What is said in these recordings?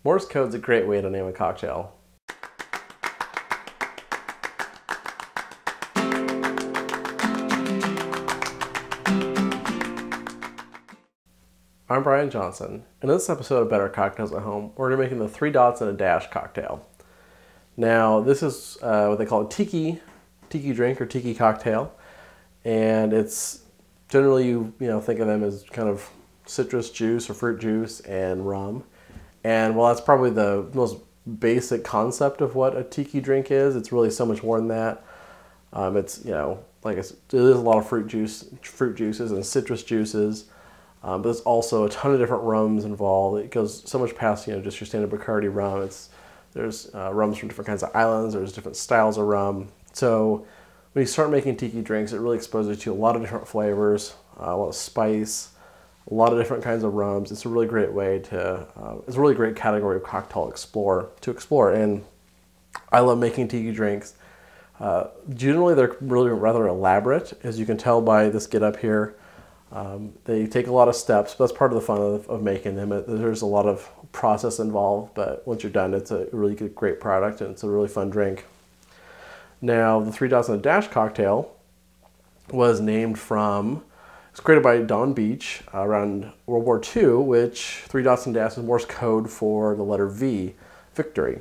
Morse Code's a great way to name a cocktail. I'm Brian Johnson, and in this episode of Better Cocktails at Home, we're going to be making the 3 dots and a dash cocktail. Now, this is what they call a tiki drink or tiki cocktail, and it's generally you think of them as kind of citrus juice or fruit juice and rum. And while that's probably the most basic concept of what a tiki drink is, it's really so much more than that. It's there's a lot of fruit juices and citrus juices. But there's also a ton of different rums involved. It goes so much past just your standard Bacardi rum. There's rums from different kinds of islands. There's different styles of rum. So when you start making tiki drinks, it really exposes you to a lot of different flavors, a lot of spice, a lot of different kinds of rums. It's a really great way to. It's a really great category of cocktail to explore. And I love making tiki drinks. Generally, they're really rather elaborate, as you can tell by this getup here. They take a lot of steps, but that's part of the fun of making them. There's a lot of process involved, but once you're done, it's a really great product, and it's a really fun drink. Now, the 3 dots and a dash cocktail was named from, it's created by Donn Beach around World War II, which 3 dots and dash is Morse code for the letter V, victory.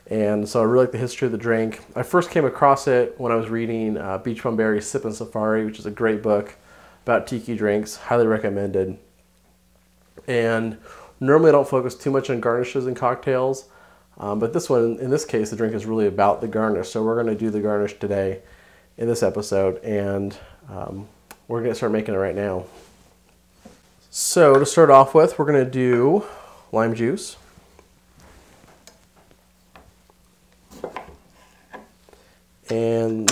And so I really like the history of the drink. I first came across it when I was reading Beachbum Sippin Safari, which is a great book about tiki drinks, highly recommended. And normally I don't focus too much on garnishes and cocktails, but this one, in this case, the drink is really about the garnish. So we're going to do the garnish today in this episode, and we're going to start making it right now. So to start off with, we're going to do lime juice. And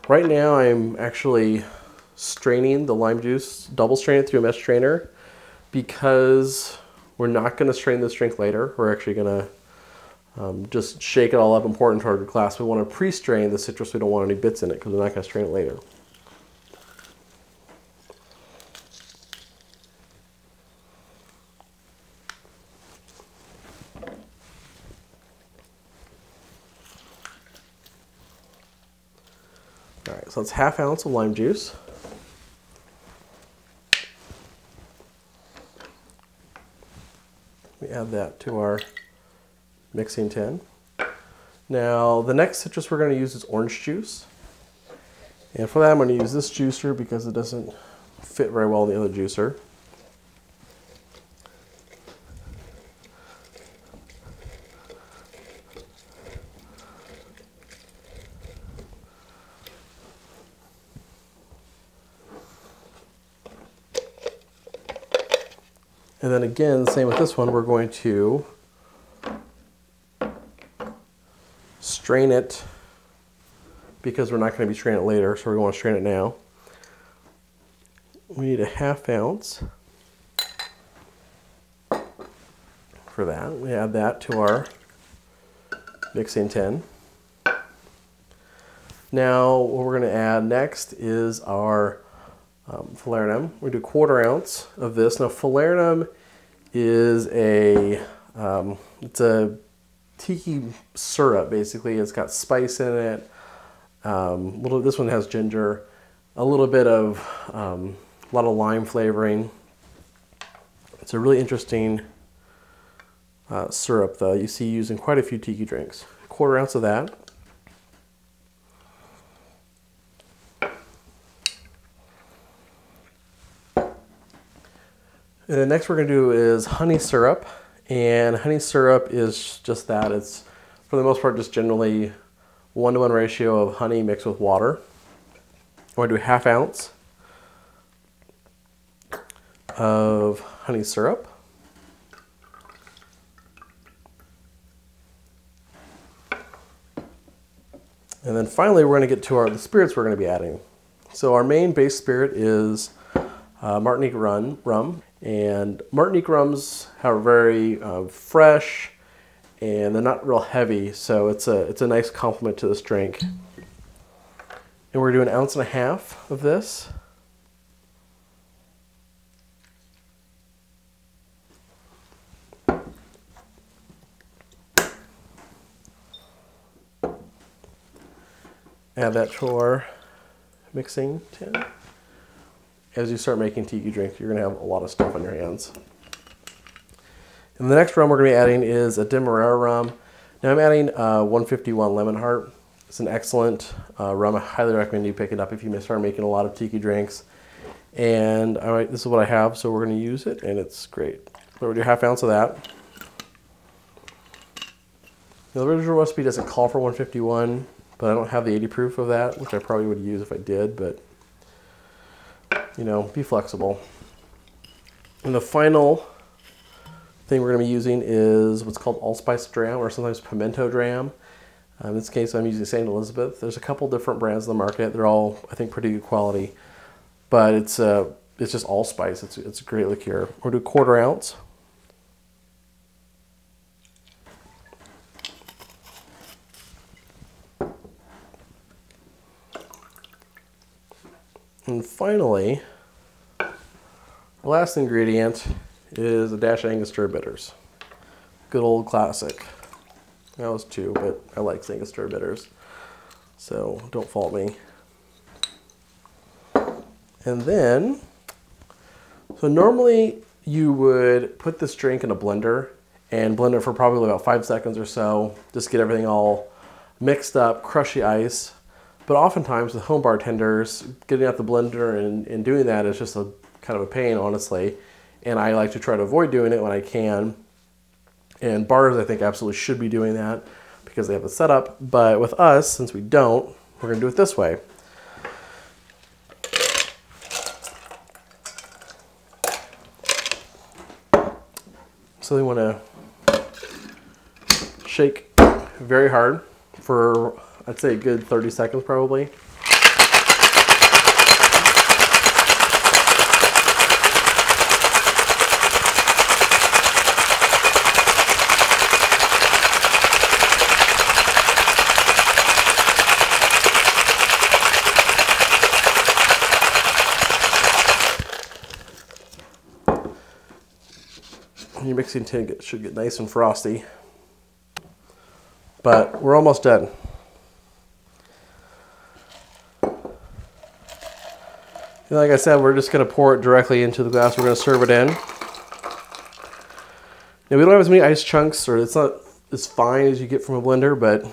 right now I'm actually straining the lime juice, double strain it through a mesh strainer, because we're not going to strain this drink later. We're actually going to just shake it all up and pour it into our glass. We want to pre-strain the citrus. We don't want any bits in it because we're not going to strain it later. All right, so that's ½ ounce of lime juice. We add that to our mixing tin. Now, the next citrus we're going to use is orange juice. And for that, I'm going to use this juicer because it doesn't fit very well in the other juicer. And then again, same with this one, we're going to strain it because we're not going to be straining it later, so we want to strain it now. We need a ½ ounce for that. We add that to our mixing tin. Now, what we're going to add next is our falernum. We're going to do 1/4 ounce of this. Now, falernum is it's a tiki syrup, basically. It's got spice in it. This one has ginger, a little bit of a lot of lime flavoring. It's a really interesting syrup, though. You see used in quite a few tiki drinks. 1/4 ounce of that. And the next we're going to do is honey syrup, and honey syrup is just that. It's, for the most part, just generally 1-to-1 ratio of honey mixed with water. We're going to do ½ ounce of honey syrup. And then finally, we're going to get to the spirits we're going to be adding. So our main base spirit is Martinique rum. And Martinique rums are very fresh, and they're not real heavy, so it's a nice complement to this drink. And we're doing 1.5 ounces of this. add that to our mixing tin. As you start making tiki drink, you're going to have a lot of stuff on your hands. And the next rum we're going to be adding is a Demerara rum. Now I'm adding 151 Lemon Heart. It's an excellent rum. I highly recommend you pick it up if you start making a lot of tiki drinks. And this is what I have, so we're going to use it, and it's great. So we'll do ½ ounce of that. Now, the original recipe doesn't call for 151, but I don't have the 80 proof of that, which I probably would use if I did, but you know, be flexible. And the final thing we're going to be using is what's called allspice dram, or sometimes pimento dram. In this case, I'm using St. Elizabeth. There's a couple different brands in the market. They're all, I think, pretty good quality, but it's just allspice. It's a great liqueur. We'll do 1/4 ounce. And finally, the last ingredient is a dash of Angostura bitters. Good old classic. That was 2, but I like Angostura bitters, so don't fault me. And then, so normally you would put this drink in a blender and blend it for probably about 5 seconds or so, just get everything all mixed up, crush the ice. But oftentimes with home bartenders, getting out the blender and doing that is just a kind of a pain, honestly. And I like to try to avoid doing it when I can. And bars, I think, absolutely should be doing that because they have the setup. But with us, since we don't, we're going to do it this way. So we want to shake very hard for, I'd say, a good 30 seconds probably. Your mixing tin should get nice and frosty, but we're almost done. And like I said, we're just going to pour it directly into the glass. We're going to serve it in. Now, we don't have as many ice chunks, or it's not as fine as you get from a blender, but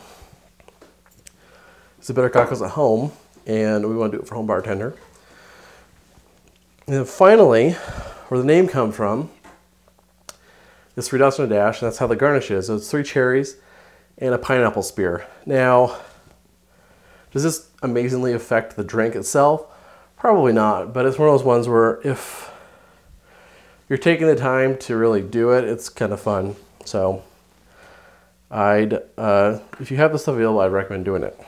it's a better cocktails at home, and we want to do it for home bartender. And then finally, where the name comes from, is 3 dots and a dash, and that's how the garnish is. So it's 3 cherries and a pineapple spear. Now, does this amazingly affect the drink itself? Probably not, but it's one of those ones where if you're taking the time to really do it, it's kind of fun. So if you have this stuff available, I'd recommend doing it.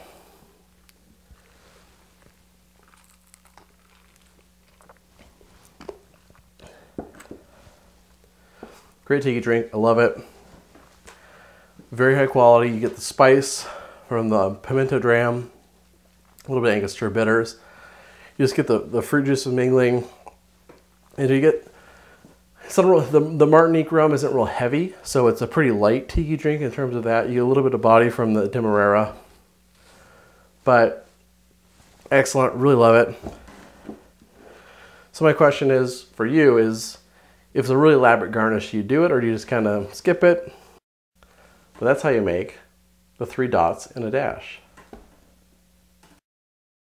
Great tiki drink, I love it. Very high quality. You get the spice from the pimento dram, a little bit of Angostura bitters. You just get the fruit juices mingling, and you get the Martinique rum isn't real heavy, so it's a pretty light tiki drink in terms of that. You get a little bit of body from the Demerara, but excellent, really love it. So my question is for you is, if it's a really elaborate garnish, do you do it or do you just kind of skip it? But that's how you make the 3 dots and a dash.